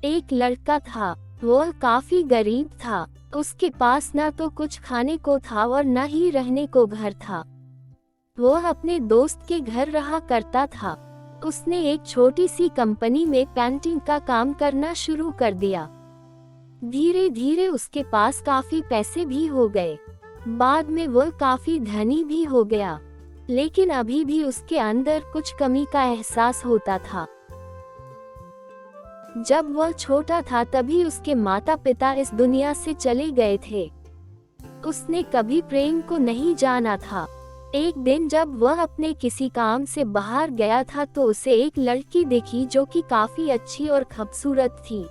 एक लड़का था। वह काफी गरीब था। उसके पास न तो कुछ खाने को था और न ही रहने को घर था। वह अपने दोस्त के घर रहा करता था। उसने एक छोटी सी कंपनी में पेंटिंग का काम करना शुरू कर दिया। धीरे धीरे उसके पास काफी पैसे भी हो गए। बाद में वह काफी धनी भी हो गया, लेकिन अभी भी उसके अंदर कुछ कमी का एहसास होता था। जब वह छोटा था तभी उसके माता पिता इस दुनिया से चले गए थे। उसने कभी प्रेम को नहीं जाना था। एक दिन जब वह अपने किसी काम से बाहर गया था तो उसे एक लड़की दिखी जो कि काफी अच्छी और खूबसूरत थी।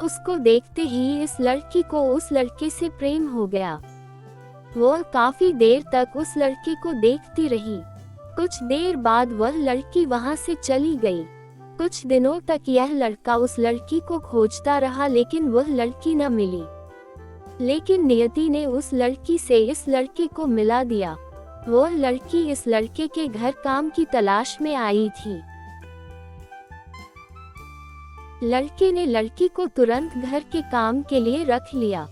उसको देखते ही इस लड़की को उस लड़के से प्रेम हो गया। वह काफी देर तक उस लड़के को देखती रही। कुछ देर बाद वह लड़की वहां से चली गई। कुछ दिनों तक यह लड़का उस लड़की को खोजता रहा, लेकिन वह लड़की न मिली। लेकिन नियति ने उस लड़की से इस लड़के को मिला दिया। वह लड़की इस लड़के के घर काम की तलाश में आई थी। लड़के ने लड़की को तुरंत घर के काम के लिए रख लिया।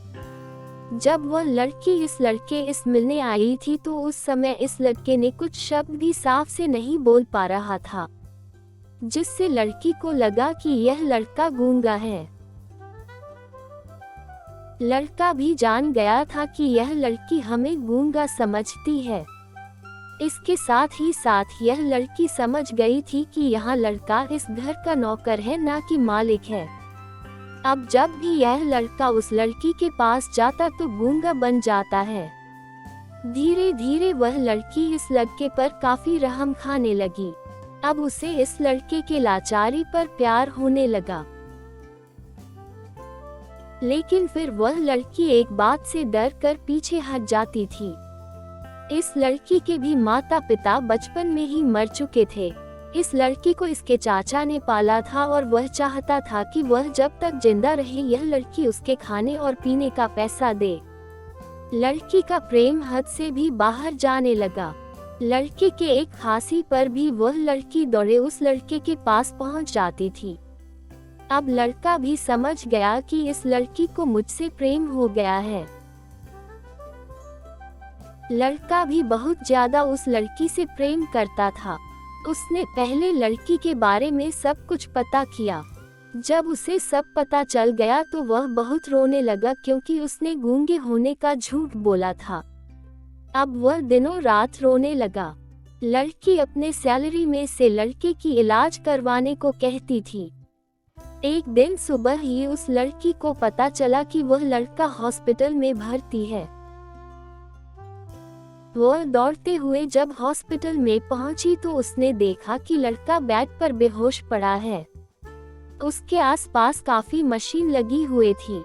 जब वह लड़की इस लड़के से मिलने आई थी तो उस समय इस लड़के ने कुछ शब्द भी साफ से नहीं बोल पा रहा था, जिससे लड़की को लगा कि यह लड़का गूंगा है। लड़का भी जान गया था कि यह लड़की हमें गूंगा समझती है। इसके साथ ही साथ यह लड़की समझ गई थी कि यह लड़का इस घर का नौकर है, ना कि मालिक है। अब जब भी यह लड़का उस लड़की के पास जाता तो गूंगा बन जाता है। धीरे धीरे वह लड़की इस लड़के पर काफी रहम खाने लगी। अब उसे इस लड़के के लाचारी पर प्यार होने लगा। लेकिन फिर वह लड़की एक बात से डर कर पीछे हट जाती थी। इस लड़की के भी माता पिता बचपन में ही मर चुके थे। इस लड़की को इसके चाचा ने पाला था और वह चाहता था कि वह जब तक जिंदा रहे यह लड़की उसके खाने और पीने का पैसा दे। लड़की का प्रेम हद से भी बाहर जाने लगा। लड़के के एक खांसी पर भी वह लड़की दौड़े उस लड़के के पास पहुंच जाती थी। अब लड़का भी समझ गया कि इस लड़की को मुझसे प्रेम हो गया है। लड़का भी बहुत ज्यादा उस लड़की से प्रेम करता था। उसने पहले लड़की के बारे में सब कुछ पता किया। जब उसे सब पता चल गया तो वह बहुत रोने लगा, क्योंकि उसने गूंगे होने का झूठ बोला था। अब वह दिनों रात रोने लगा। लड़की अपने सैलरी में से लड़के की इलाज करवाने को कहती थी। एक दिन सुबह ही उस लड़की को पता चला कि वह लड़का हॉस्पिटल में भर्ती है। वह दौड़ते हुए जब हॉस्पिटल में पहुंची तो उसने देखा कि लड़का बेड पर बेहोश पड़ा है। उसके आसपास काफी मशीन लगी हुई थी।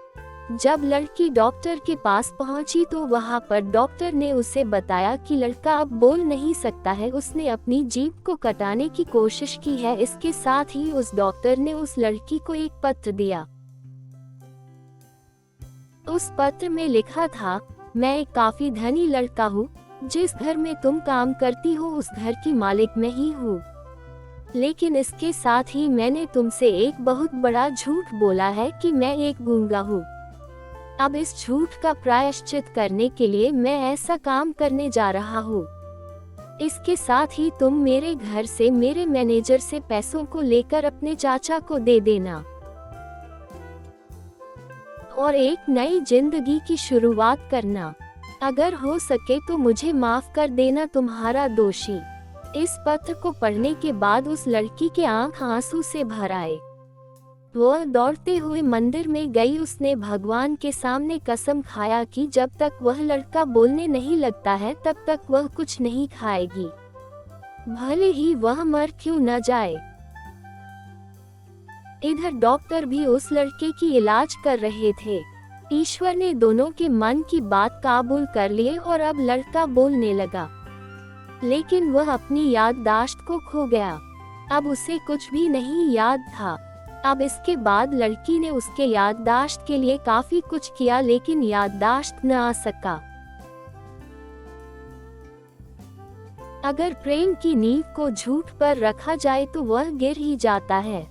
जब लड़की डॉक्टर के पास पहुंची तो वहां पर डॉक्टर ने उसे बताया कि लड़का अब बोल नहीं सकता है। उसने अपनी जीभ को कटाने की कोशिश की है। इसके साथ ही उस डॉक्टर ने उस लड़की को एक पत्र दिया। उस पत्र में लिखा था, मैं एक काफी धनी लड़का हूँ। जिस घर में तुम काम करती हो उस घर की मालिक मैं ही हूँ। लेकिन इसके साथ ही मैंने तुमसे एक बहुत बड़ा झूठ बोला है कि मैं एक गूंगा हूँ। अब इस झूठ का प्रायश्चित करने के लिए मैं ऐसा काम करने जा रहा हूँ। इसके साथ ही तुम मेरे घर से मेरे मैनेजर से पैसों को लेकर अपने चाचा को दे देना और एक नई जिंदगी की शुरुआत करना। अगर हो सके तो मुझे माफ कर देना, तुम्हारा दोषी। इस पत्र को पढ़ने के बाद उस लड़की के आंख आंसू से भर आए। वह दौड़ते हुए मंदिर में गई। उसने भगवान के सामने कसम खाया कि जब तक वह लड़का बोलने नहीं लगता है तब तक वह कुछ नहीं खाएगी, भले ही वह मर क्यों न जाए। इधर डॉक्टर भी उस लड़के की इलाज कर रहे थे। ईश्वर ने दोनों के मन की बात काबूल कर लिए और अब लड़का बोलने लगा, लेकिन वह अपनी याददाश्त को खो गया। अब उसे कुछ भी नहीं याद था। अब इसके बाद लड़की ने उसके याददाश्त के लिए काफी कुछ किया, लेकिन याददाश्त न आ सका। अगर प्रेम की नींव को झूठ पर रखा जाए तो वह गिर ही जाता है।